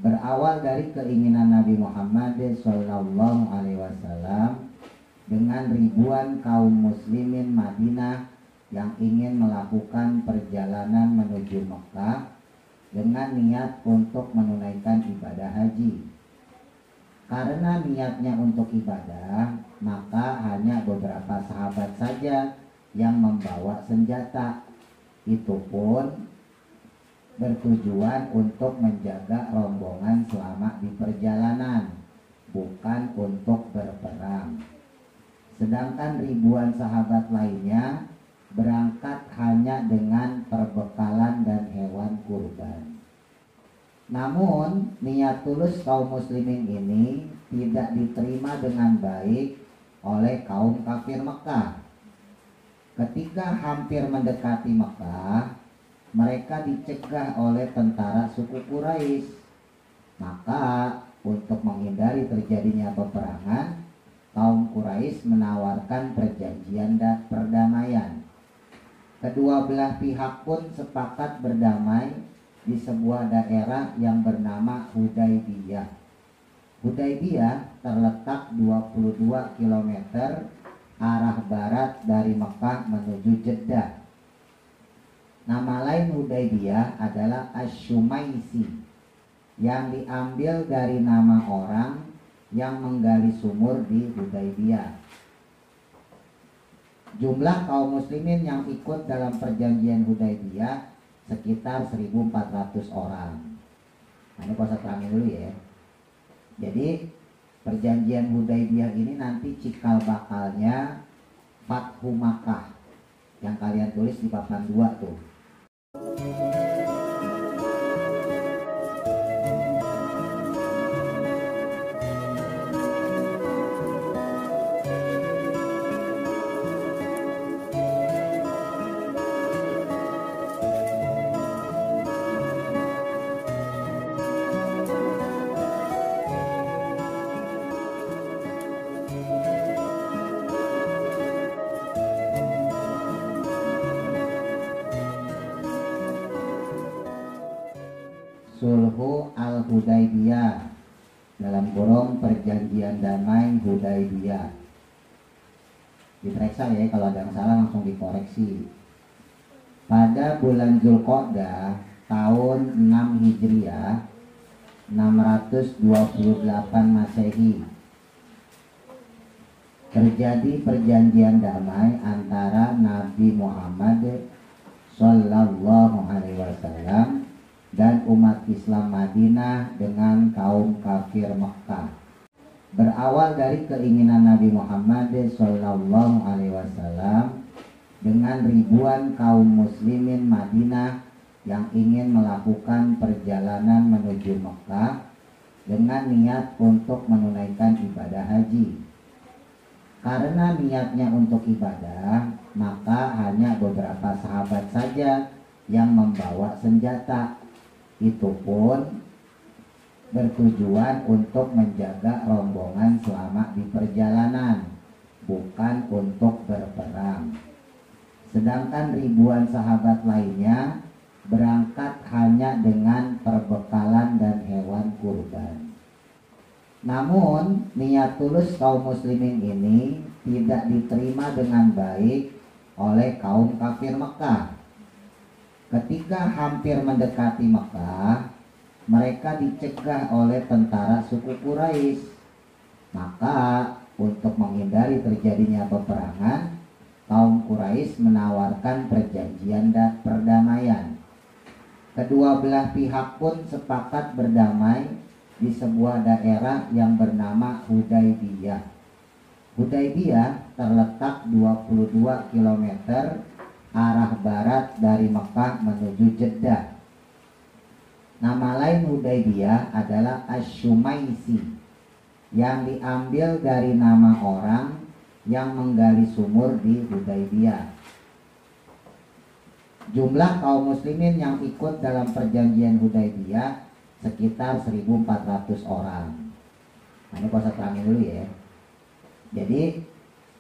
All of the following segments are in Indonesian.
berawal dari keinginan Nabi Muhammad Shallallahu Alaihi Wasallam dengan ribuan kaum muslimin Madinah yang ingin melakukan perjalanan menuju Mekah dengan niat untuk menunaikan ibadah haji. Karena niatnya untuk ibadah, maka hanya beberapa sahabat saja yang membawa senjata. Itu pun bertujuan untuk menjaga rombongan selama di perjalanan, bukan untuk berperang. Sedangkan ribuan sahabat lainnya berangkat hanya dengan perbekalan dan hewan kurban. Namun niat tulus kaum muslimin ini tidak diterima dengan baik oleh kaum kafir Mekah. Ketika hampir mendekati Mekah, mereka dicegah oleh tentara suku Quraisy. Maka untuk menghindari terjadinya peperangan, kaum Quraisy menawarkan perjanjian perdamaian. Kedua belah pihak pun sepakat berdamai di sebuah daerah yang bernama Hudaybiyah. Hudaybiyah terletak 22 km arah barat dari Mekah menuju Jeddah. Nama lain Hudaybiyah adalah Asy-Syumaisi yang diambil dari nama orang yang menggali sumur di Hudaybiyah. Jumlah kaum muslimin yang ikut dalam perjanjian Hudaybiyah sekitar 1.400 orang. Nah, ini saya terangin dulu ya. Jadi perjanjian Hudaybiyah ini nanti cikal bakalnya Fathu Makkah yang kalian tulis di papan 2 tuh. Sulhu al-Hudaybiyah, dalam kurung perjanjian damai Hudaybiyah. Diperiksa ya, kalau ada yang salah langsung dikoreksi. Pada bulan Zulqa'dah tahun 6 Hijriah 628 Masehi terjadi perjanjian damai antara Nabi Muhammad Sallallahu Alaihi Wasallam dan umat Islam Madinah dengan kaum kafir Mekah. Berawal dari keinginan Nabi Muhammad Shallallahu Alaihi Wasallam dengan ribuan kaum muslimin Madinah yang ingin melakukan perjalanan menuju Mekah dengan niat untuk menunaikan ibadah haji. Karena niatnya untuk ibadah, maka hanya beberapa sahabat saja yang membawa senjata. Itu pun bertujuan untuk menjaga rombongan selama di perjalanan, bukan untuk berperang. Sedangkan ribuan sahabat lainnya berangkat hanya dengan perbekalan dan hewan kurban. Namun niat tulus kaum muslimin ini tidak diterima dengan baik oleh kaum kafir Mekah. Ketika hampir mendekati Mekah, mereka dicegah oleh tentara suku Quraisy. Maka untuk menghindari terjadinya peperangan, kaum Quraisy menawarkan perjanjian perdamaian. Kedua belah pihak pun sepakat berdamai di sebuah daerah yang bernama Hudaybiyah. Hudaybiyah terletak 22 km arah barat dari Mekah menuju Jeddah. Nama lain Hudaybiyah adalah Asy-Syumaisi yang diambil dari nama orang yang menggali sumur di Hudaybiyah. Jumlah kaum muslimin yang ikut dalam perjanjian Hudaybiyah sekitar 1.400 orang. Nah, ini saya terangin dulu ya. Jadi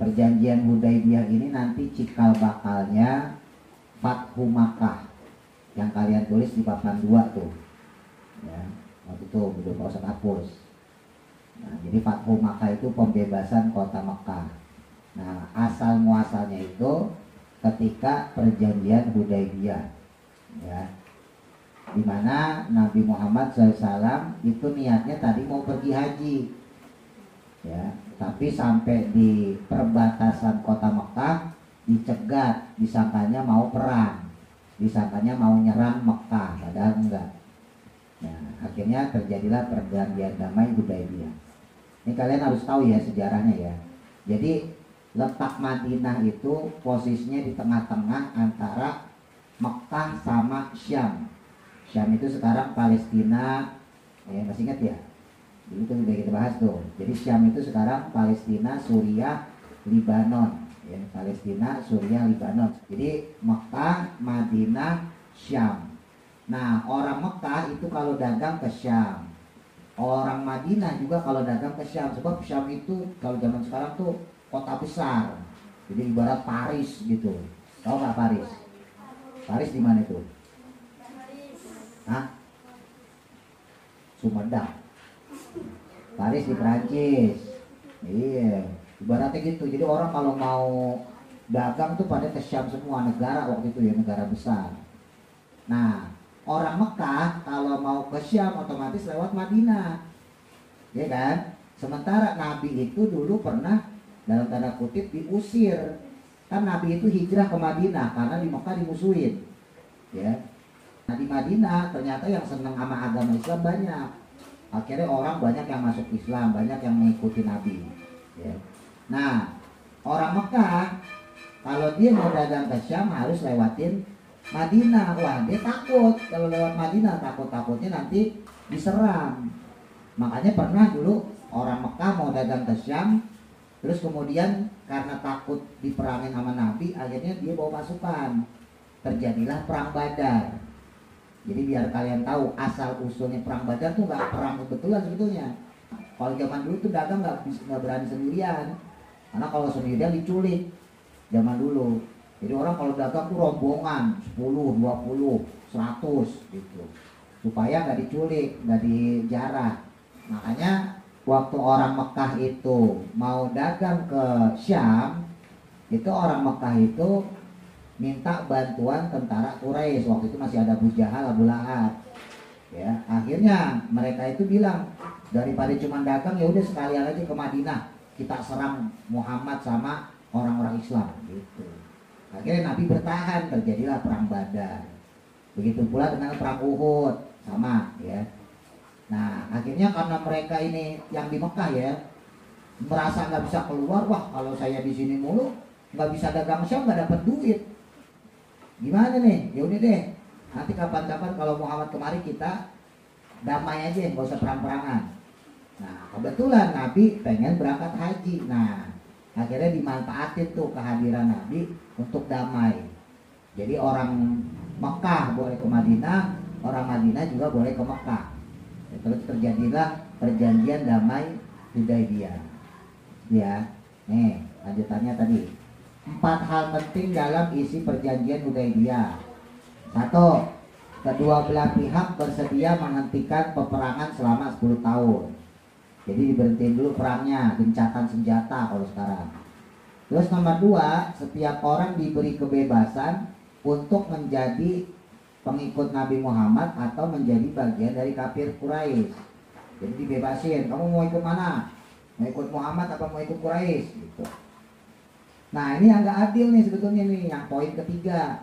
perjanjian Hudaybiyah ini nanti cikal bakalnya Fathu Makkah yang kalian tulis di papan 2 tuh ya. waktu itu belum Pak Ustadz hapus. Nah, jadi Fathu Makkah itu pembebasan kota Mekah. Nah, asal muasalnya itu ketika perjanjian Hudaybiyah, ya, di mana Nabi Muhammad SAW itu niatnya tadi mau pergi haji, ya, tapi sampai di perbatasan kota Mekah dicegat, disangkanya mau perang, disangkanya mau nyerang Mekah, padahal enggak. Nah, akhirnya terjadilah perjanjian damai Hudaybiyah. Ini kalian harus tahu ya sejarahnya ya. Jadi letak Madinah itu posisinya di tengah-tengah antara Mekah sama Syam. Syam itu sekarang Palestina, masih ingat ya? Dulu kan udah kita bahas tuh. Jadi Syam itu sekarang Palestina, Suriah, Libanon. Ya, Palestina, Suriah, Libanon. Jadi Mekah, Madinah, Syam. Nah, orang Mekah itu kalau dagang ke Syam. Orang Madinah juga kalau dagang ke Syam. Sebab Syam itu kalau zaman sekarang tuh kota besar. Jadi ibarat Paris gitu. Tahu nggak Paris? Paris di mana itu? Hah? Sumedang. Paris di Perancis. Iya, ibaratnya gitu. Jadi orang kalau mau dagang tuh pada ke Syam semua, negara waktu itu ya, negara besar. Nah, orang Mekah kalau mau ke Syam otomatis lewat Madinah, ya kan? Sementara Nabi itu dulu pernah dalam tanda kutip diusir, kan Nabi itu hijrah ke Madinah karena di Mekah dimusuhin, ya. Nah, di Madinah ternyata yang senang sama agama Islam banyak. Akhirnya orang banyak yang masuk Islam, banyak yang mengikuti Nabi, ya. Nah, orang Mekah kalau dia mau dagang ke Syam harus lewatin Madinah. Wah, dia takut kalau lewat Madinah, takutnya nanti diserang. Makanya pernah dulu orang Mekah mau dagang ke Syam, terus kemudian karena takut diperangin sama Nabi, akhirnya dia bawa pasukan. Terjadilah perang Badar. Jadi biar kalian tahu asal usulnya perang Badar tuh nggak perang kebetulan sebetulnya. Kalau zaman dulu tuh dagang nggak berani sendirian, karena kalau sendirian diculik zaman dulu. Jadi orang kalau dagang tuh rombongan 10, 20, 100 gitu, supaya nggak diculik, nggak dijarah. Makanya waktu orang Mekah itu mau dagang ke Syam, itu orang Mekah itu minta bantuan tentara Quraisy. Waktu itu masih ada Abu Jahal, Abu Lahab. Ya, akhirnya mereka itu bilang, daripada cuma dagang ya udah sekalian aja ke Madinah, kita serang Muhammad sama orang-orang Islam gitu. Akhirnya Nabi bertahan, terjadilah perang Badar. Begitu pula dengan perang Uhud, sama ya. Nah, akhirnya karena mereka ini yang di Mekah ya merasa nggak bisa keluar, wah kalau saya di sini mulu nggak bisa dagang Syam, nggak dapat duit. Gimana nih? Ya udah deh. Nanti kapan-kapan kalau Muhammad kemari kita damai aja, nggak usah perang-perangan. Nah, kebetulan Nabi pengen berangkat haji. Nah, akhirnya dimanfaatin tuh kehadiran Nabi untuk damai. Jadi orang Mekah boleh ke Madinah, orang Madinah juga boleh ke Mekah. Terus terjadilah perjanjian damai Hudaybiyah. Ya, nih lanjutannya tadi. 4 hal penting dalam isi perjanjian Hudaybiyah. 1. Kedua belah pihak bersedia menghentikan peperangan selama 10 tahun. Jadi diberhentiin dulu perangnya, gencatan senjata kalau sekarang. Terus nomor 2, setiap orang diberi kebebasan untuk menjadi pengikut Nabi Muhammad atau menjadi bagian dari kafir Quraisy. Jadi dibebasin, kamu mau ikut mana? Mau ikut Muhammad atau mau ikut Quraisy gitu. Nah, ini yang gak adil nih sebetulnya nih, yang poin ketiga.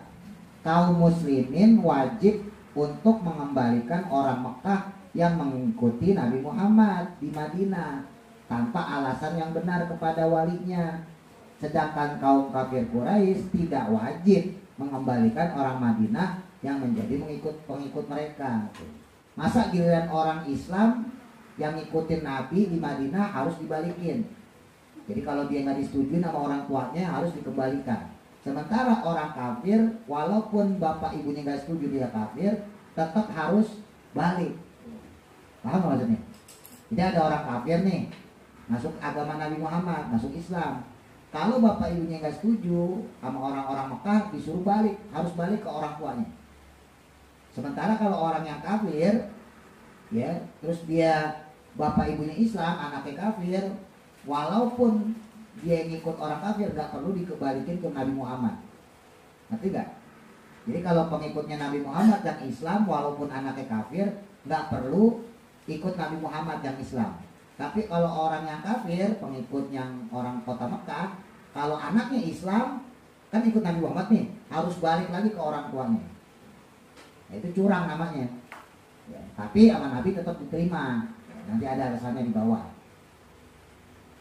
Kaum muslimin wajib untuk mengembalikan orang Mekah yang mengikuti Nabi Muhammad di Madinah tanpa alasan yang benar kepada walinya. Sedangkan kaum kafir Quraisy tidak wajib mengembalikan orang Madinah yang menjadi pengikut mereka. Masa giliran orang Islam yang ngikutin Nabi di Madinah harus dibalikin? Jadi kalau dia nggak disetujui sama orang tuanya harus dikembalikan. Sementara orang kafir, walaupun bapak ibunya nggak setuju dia kafir, tetap harus balik. Paham nggak maksudnya? Jadi ada orang kafir nih, masuk agama Nabi Muhammad, masuk Islam. Kalau bapak ibunya nggak setuju sama orang-orang Mekah, disuruh balik, harus balik ke orang tuanya. Sementara kalau orang yang kafir, ya, terus dia bapak ibunya Islam, anaknya kafir, walaupun dia ngikut orang kafir nggak perlu dikebalikin ke Nabi Muhammad. Ngerti nggak? Jadi kalau pengikutnya Nabi Muhammad yang Islam walaupun anaknya kafir nggak perlu ikut Nabi Muhammad yang Islam. Tapi kalau orang yang kafir, pengikut yang orang kota Mekah, kalau anaknya Islam kan ikut Nabi Muhammad nih, harus balik lagi ke orang tuanya. Nah, itu curang namanya. Ya, tapi sama Nabi tetap diterima. Nanti ada alasannya di bawah.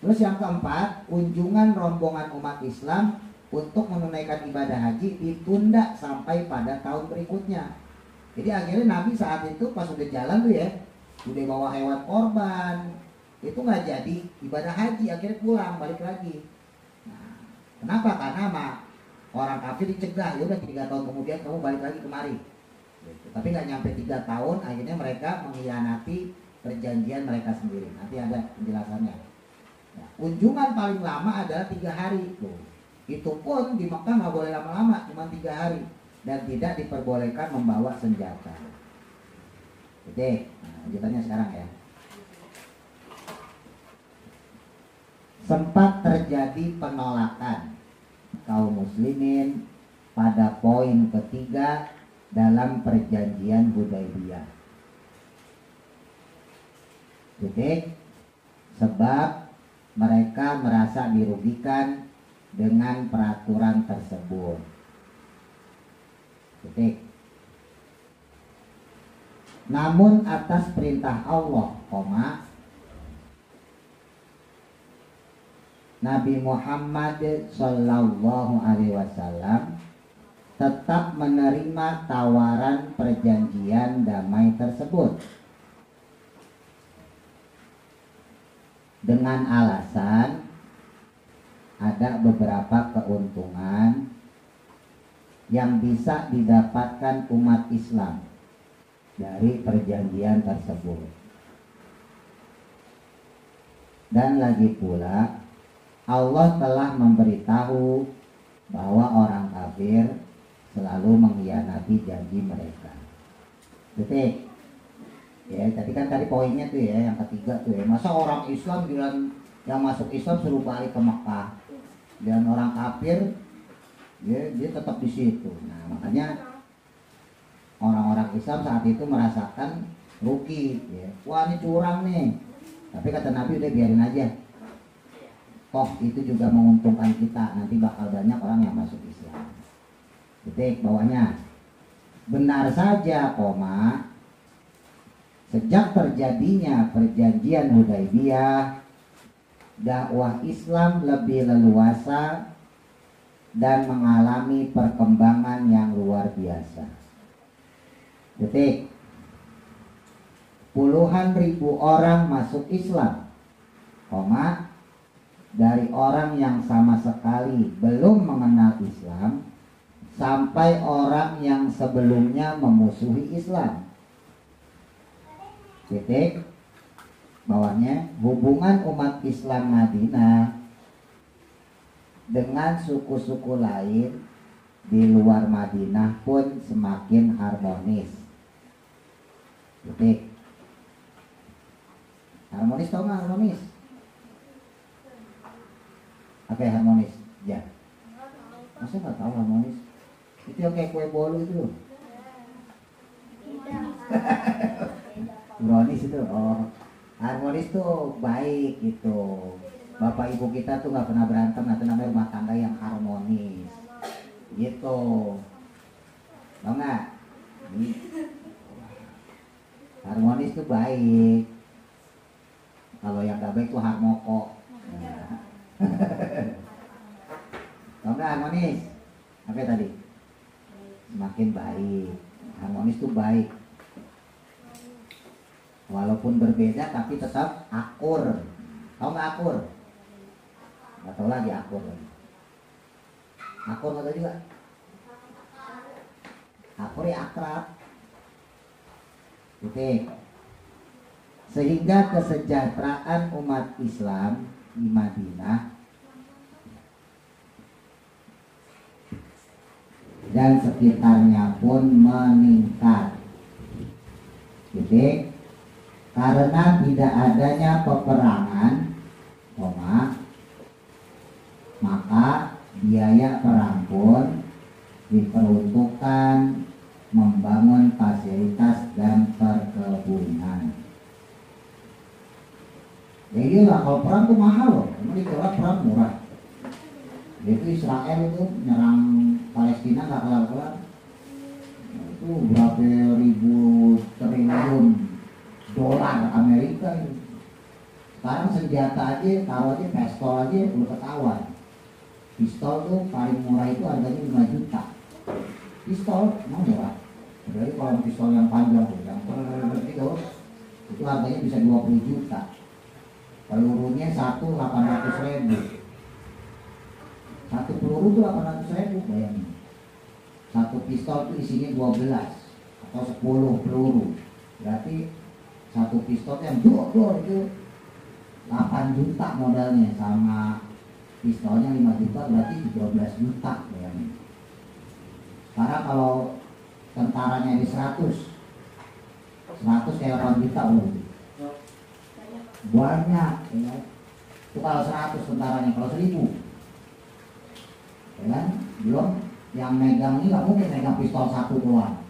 Terus yang keempat, kunjungan rombongan umat Islam untuk menunaikan ibadah haji ditunda sampai pada tahun berikutnya. Jadi akhirnya Nabi saat itu pas udah jalan tuh ya, udah bawa hewan korban, itu nggak jadi ibadah haji, akhirnya pulang balik lagi. Nah, kenapa? Karena sama orang kafir dicegah, ya udah 3 tahun kemudian kamu balik lagi kemari. Gitu. Tapi nggak nyampe 3 tahun, akhirnya mereka mengkhianati perjanjian mereka sendiri. Nanti ada penjelasannya. Nah, kunjungan paling lama adalah 3 hari tuh. Itu pun di Mekah nggak boleh lama-lama, cuma 3 hari dan tidak diperbolehkan membawa senjata. Oke, nah, lanjutannya sekarang ya. Sempat terjadi penolakan kaum muslimin pada poin ketiga dalam perjanjian Hudaybiyah. Titik. Sebab mereka merasa dirugikan dengan peraturan tersebut. Titik. Namun atas perintah Allah, Nabi Muhammad Sallallahu Alaihi Wasallam tetap menerima tawaran perjanjian damai tersebut dengan alasan ada beberapa keuntungan yang bisa didapatkan umat Islam dari perjanjian tersebut. Dan lagi pula Allah telah memberitahu bahwa orang kafir selalu mengkhianati janji mereka. Titik. Ya, tadi poinnya tuh ya, yang ketiga tuh ya. Masa orang Islam bilang yang masuk Islam suruh balik ke Makkah, dan orang kafir dia tetap di situ. Nah, makanya orang-orang Islam saat itu merasakan rugi ya. Wah, ini curang nih. Tapi kata Nabi udah biarin aja. Toh itu juga menguntungkan kita. Nanti bakal banyak orang yang masuk Islam. Titik bawahnya. Benar saja, sejak terjadinya perjanjian Hudaybiyah, dakwah Islam lebih leluasa dan mengalami perkembangan yang luar biasa. Titik. Puluhan ribu orang masuk Islam, dari orang yang sama sekali belum mengenal Islam sampai orang yang sebelumnya memusuhi Islam. Titik. Bawahnya, hubungan umat Islam Madinah dengan suku-suku lain di luar Madinah pun semakin harmonis. Titik. Harmonis, tau nggak harmonis? Oke, harmonis. Ya. Masa nggak tahu harmonis? Itu yang kayak kue bolu itu loh. Harmonis itu, harmonis tuh baik gitu. Bapak ibu kita tuh nggak pernah berantem, itu namanya rumah tangga yang harmonis. Gitu. Tahu nggak? Harmonis tuh baik. Kalau yang gak baik tuh harmoko. Nah. Tahu nggak harmonis? Apa tadi? Semakin baik. Harmonis tuh baik. Walaupun berbeda tapi tetap akur. Tahu nggak akur? Nggak tahu lagi akur. Akur nggak tahu juga. Akur ya akrab. Oke. Sehingga kesejahteraan umat Islam di Madinah dan sekitarnya pun meningkat. Jadi karena tidak adanya peperangan, maka biaya perang pun diperuntukkan membangun fasilitas dan perkebunan. Jadi lah kalau perang tuh mahal loh, emang dikira perang murah. Itu Israel itu nyerang Palestina nggak kelar-kelar, itu berapa ribu triliun dolar Amerika itu. Sekarang senjata aja, taruh aja pistol aja udah ketahuan. Pistol tuh paling murah itu harganya 5 juta. Pistol emang murah. Jadi kalau pistol yang panjang tuh, yang itu harganya bisa 20 juta. Pelurunya 800.000. Satu peluru tuh 800.000, bayangin. Satu pistol tuh isinya 12 atau 10 peluru. Berarti satu pistol yang dor itu 8 juta modalnya, sama pistolnya 5 juta berarti 12 juta, bayangin. Sekarang kalau tentaranya di 100 kayak 8 juta loh. Banyak ya. Itu kalau 100 tentaranya, kalau 1000 ya kan? Belum yang megang ini nggak mungkin megang pistol satu doang.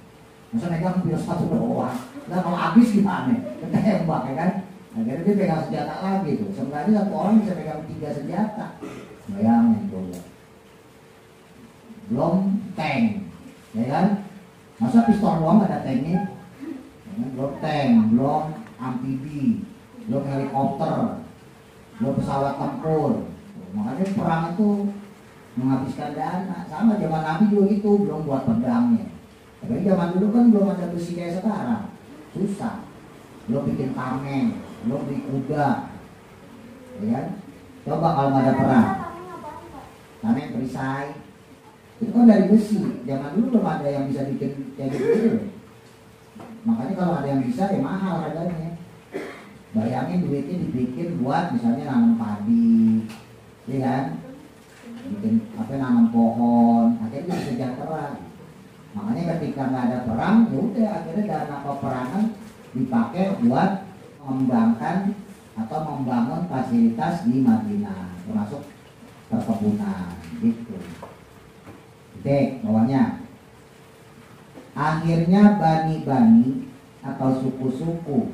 Masa megang pistol satu doang? Nah kalau habis gimana? Ketembak ya kan? Akhirnya dia pegang senjata lagi tuh. Sebenarnya satu orang bisa pegang 3 senjata. Bayangin tuh. Belum tank, ya kan? Masa pistol doang ada tanknya? Belum tank, belum amfibi, belum helikopter, belum pesawat tempur. Makanya perang itu menghabiskan dana. Sama zaman Nabi juga gitu, belum buat pedangnya. Tapi zaman dulu kan belum ada besi kayak sekarang, susah. Belum bikin tameng, belum beli kuda, ya kan? Coba kalau nggak ada perang, tameng perisai, itu kan dari besi. Zaman dulu belum ada yang bisa bikin kayak gitu. Makanya kalau ada yang bisa ya mahal harganya. Bayangin duitnya dibikin buat misalnya nanam padi, ya kan? Bikin nanam pohon, akhirnya bisa sejahtera. Makanya ketika nggak ada perang, ya udah akhirnya dana peperangan dipakai buat mengembangkan atau membangun fasilitas di Madinah, termasuk perkebunan, gitu. Oke, bawahnya. Akhirnya bani-bani atau suku-suku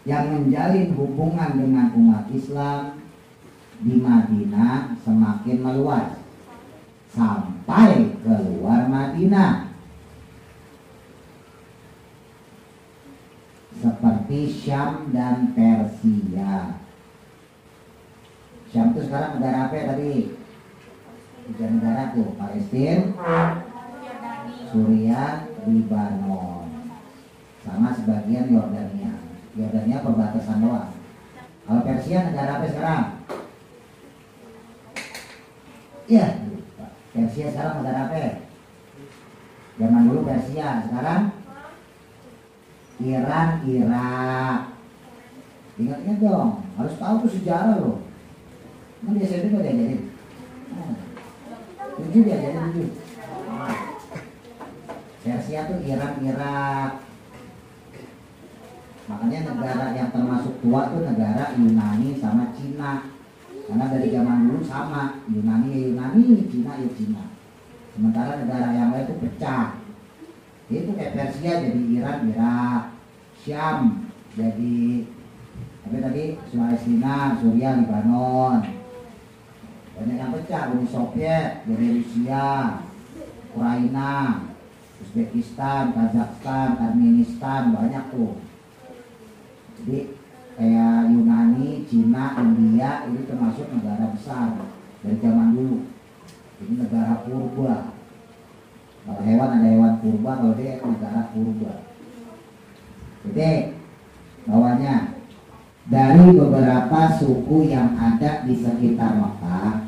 yang menjalin hubungan dengan umat Islam di Madinah semakin meluas sampai keluar Madinah, seperti Syam dan Persia. Syam itu sekarang negara apa tadi? 3 negara tuh, Palestina, Suriah, Libanon, sama sebagian Yordania. Yordania perbatasan doang. Kalau Persia negara apa sekarang? Iya, Persia sekarang negara apa? Zaman dulu Persia, sekarang Iran, Irak. Ingat-ingat dong, harus tahu tuh sejarah loh. Kan di SMP nggak diajarin. 7 diajarin 7. Persia tuh Iran, Irak. Makanya negara yang termasuk tua tuh negara Yunani sama Cina. Karena dari zaman dulu sama, Yunani ya Yunani, Cina ya Cina. Sementara negara yang lain itu pecah. Itu kayak Persia jadi Iran, Irak, Syam jadi apa tadi? Palestina, Suriah, Libanon. Banyak yang pecah, Uni Soviet jadi Rusia, Ukraina, Uzbekistan, Kazakhstan, Turkmenistan, banyak tuh. Jadi kayak Yunani, Cina, India ini termasuk negara besar dari zaman dulu. Ini negara purba. Kalau hewan ada hewan purba, kalau dia negara purba. Jadi bawahnya dari beberapa suku yang ada di sekitar Mekah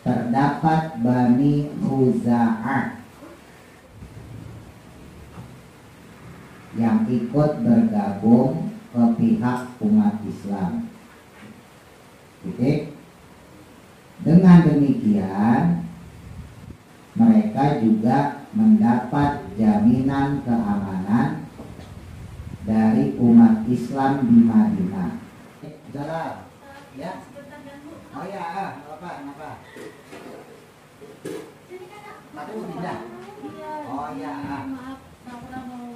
terdapat Bani Khuza'ah yang ikut bergabung ke pihak umat Islam. Jadi dengan demikian mereka juga mendapat jaminan keamanan dari umat Islam di Madinah. Salam. Ya. Oh ya, apa? Kenapa? Tapi mau pindah. Oh ya. Maaf, saya mau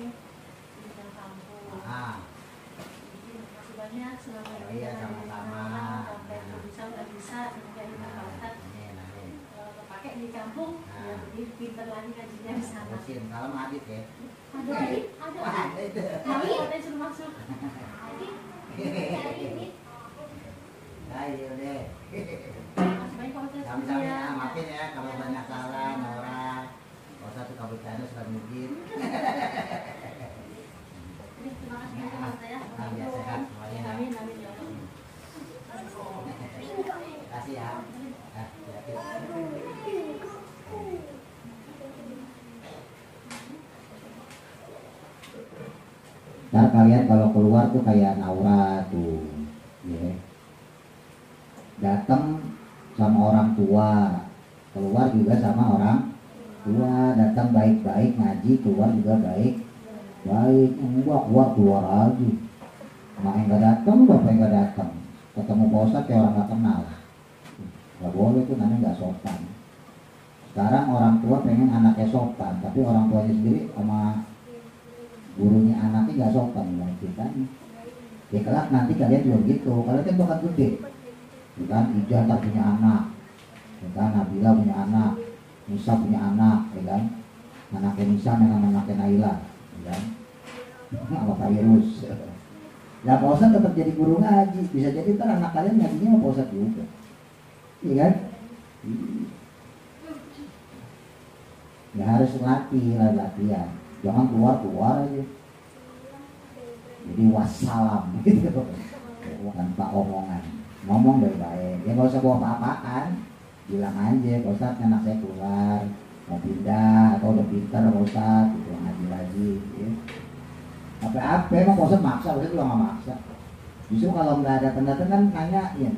pindah kampung. Terima kasih banyak selama ini. Iya, sama-sama. Sampai bisa semoga ini bermanfaat. Pakai di kampung, ya lebih pintar lagi ngajinya di sana. Terusin, salam Adit ya. Ada Adit, ada. Mami, katanya suruh masuk. Adit, cari ini. Ayo deh. Masih banyak Pak Ustadz. Sama-sama ya, maafin ya kalau banyak salah orang. Kalau satu kabut channel sudah mungkin. Terima kasih banyak Pak Ustadz ya. Ya, sehat semuanya. Amin, amin ya Allah. Terima kasih ya. Ntar kalian kalau keluar tuh kayak Naura tuh, ya. Datang sama orang tua, keluar juga sama orang tua. Datang baik-baik, ngaji, keluar juga baik-baik. Enggak keluar aja. Mak yang nggak datang, bapak yang nggak datang. Ketemu Pak Ustadz kayak orang nggak kenal. Nggak boleh tuh, namanya nggak sopan. Sekarang orang tua pengen anaknya sopan, tapi orang tuanya sendiri sama gurunya anaknya nggak sopan dengan ceritanya. Ya kelak nanti kalian juga gitu. Kalian kan bakal gede. Kan Ija tak punya anak, ya kan Nabila punya anak, Nisa punya anak, ya kan anaknya Nisa dengan anaknya Naila, ya kan sama Virus. Nah Pak Ustadz tetap jadi guru ngaji, bisa jadi ntar anak kalian ngajinya sama Pak Ustadz juga, iya kan? Ya harus latihan, jangan keluar aja. Jadi wassalam gitu, tanpa omongan. Ngomong baik-baik, ya nggak usah bawa apa-apaan, bilang aja Pak Ustadz anak saya keluar mau pindah atau udah pintar Pak Ustadz gitu, ngaji lagi ya. Apa-apa emang Pak Ustadz maksa, Pak Ustadz juga nggak maksa. Justru kalau nggak ada datang kan nanyain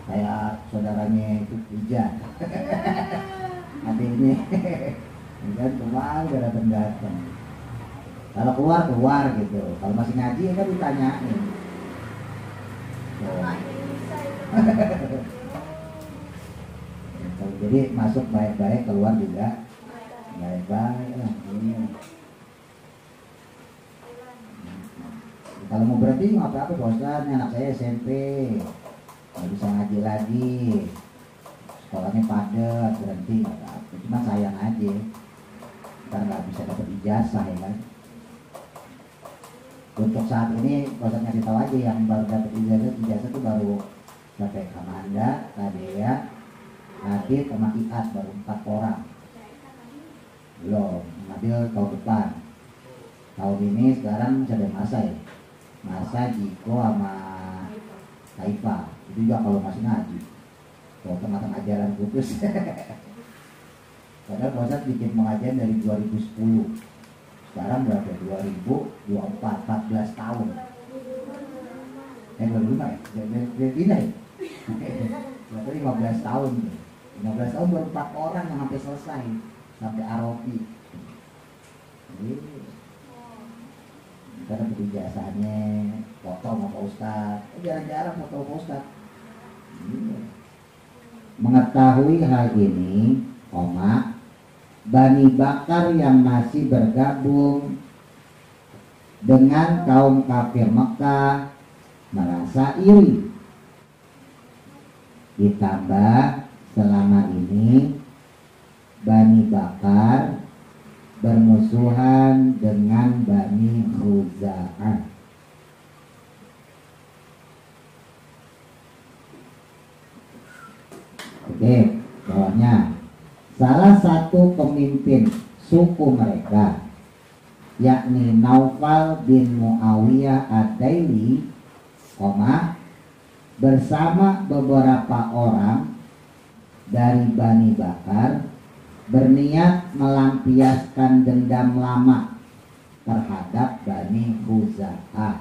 kayak saudaranya itu Ija adiknya kan kemarin udah datang. Kalau keluar gitu, kalau masih ngaji kan ditanyain. Jadi masuk baik-baik, keluar juga baik-baik lah. Kalau mau berhenti nggak apa-apa Pak Ustadz, anak saya SMP nggak bisa ngaji lagi, sekolahnya padat, berhenti nggak apa-apa. Cuma sayang aja, ntar nggak bisa dapat ijazah ya kan. Untuk saat ini Pak Ustadz ngasih tahu aja yang baru dapat ijazah itu baru sampai Kamanda, Kadea, Adit, sama Iat, baru 4 orang. Belum, Adil tahun depan. Tahun ini sekarang sudah Masa, Jiko, sama Taifa. Itu juga kalau masih ngaji. Kalau tengah-tengah jalan putus. Padahal Pak Ustadz bikin pengajian dari 2010. Sekarang berapa? 2024, 14 tahun. 25 ya? Dia pindah ya? Berarti 15 tahun. 15 tahun baru 4 orang yang sampai selesai. Sampai Arofi. Jadi kita dapat ijazahnya, foto sama Pak Ustadz. Jarang-jarang foto Pak Ustadz. Mengetahui hal ini, Bani Bakar yang masih bergabung dengan kaum kafir Mekah merasa iri. Ditambah selama ini Bani Bakar bermusuhan dengan Bani Khuza'ah. Oke, bawahnya. Salah satu pemimpin suku mereka, yakni Naufal bin Muawiyah ad-Daili, bersama beberapa orang dari Bani Bakar berniat melampiaskan dendam lama terhadap Bani Khuza'ah.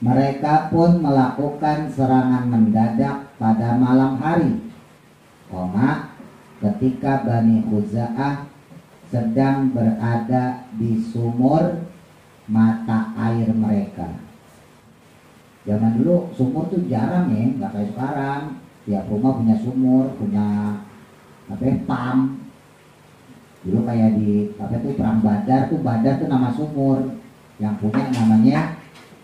Mereka pun melakukan serangan mendadak pada malam hari, ketika Bani Khuza'ah sedang berada di sumur mata air mereka. Zaman dulu sumur tuh jarang ya, nggak kayak sekarang. Tiap rumah punya sumur, punya pam. Dulu kayak di perang Badar tuh nama sumur. Yang punya namanya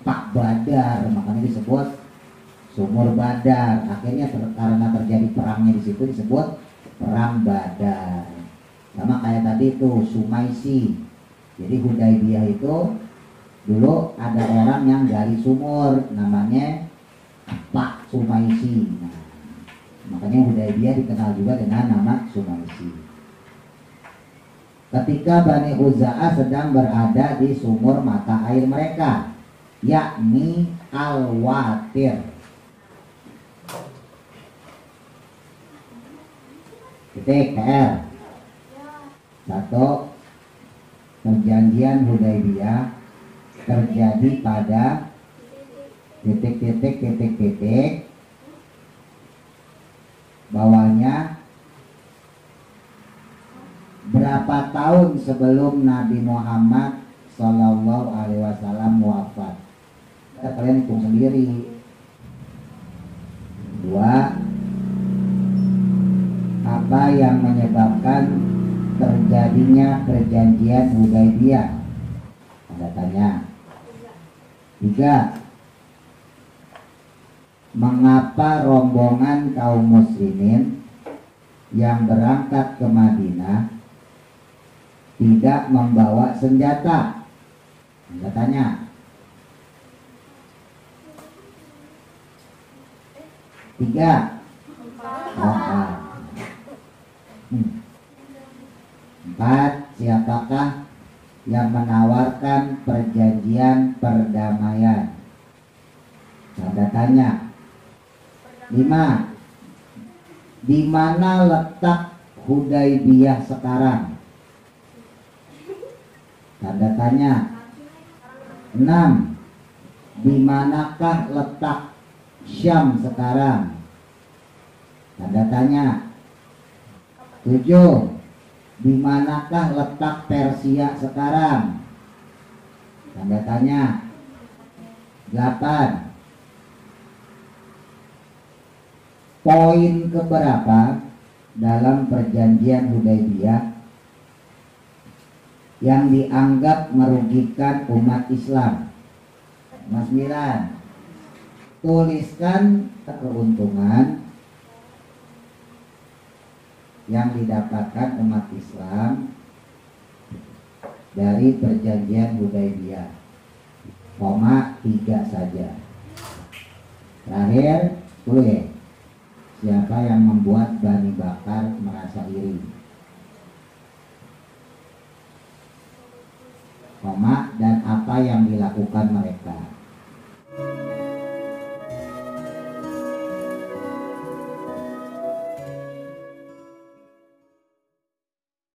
Pak Badar, makanya disebut Sumur Badar. Akhirnya karena terjadi perangnya di situ disebut Perang Badar. Sama kayak tadi itu Sumaisi. Jadi Hudaybiyah itu dulu ada orang yang gali sumur, namanya Pak Sumaisi. Nah, makanya Hudaybiyah dikenal juga dengan nama Sumaisi. Ketika Bani Khuza'ah sedang berada di sumur mata air mereka, yakni Al-Watir. Titik PR. 1. Perjanjian Hudaybiyah terjadi pada titik bawahnya berapa tahun sebelum Nabi Muhammad Sallallahu Alaihi Wasallam wafat. Kalian hitung sendiri. 2. Apa yang menyebabkan terjadinya perjanjian Hudaybiyah? Tanda tanya. 3. Mengapa rombongan kaum muslimin yang berangkat ke Madinah tidak membawa senjata? Tanda tanya. 3. 4. Siapakah yang menawarkan perjanjian perdamaian? Tanda tanya. 5. Di mana letak Hudaybiyah sekarang? Tanda tanya. 6. Di manakah letak Syam sekarang? Tanda tanya. 7. Di manakah letak Persia sekarang? Tanda tanya. 8. Poin keberapa dalam perjanjian Hudaybiyah yang dianggap merugikan umat Islam? 9. Tuliskan keuntungan yang didapatkan umat Islam dari perjanjian Hudaybiyah. 3 saja. Terakhir 10. Siapa yang membuat Bani Bakar merasa iri? Dan apa yang dilakukan mereka?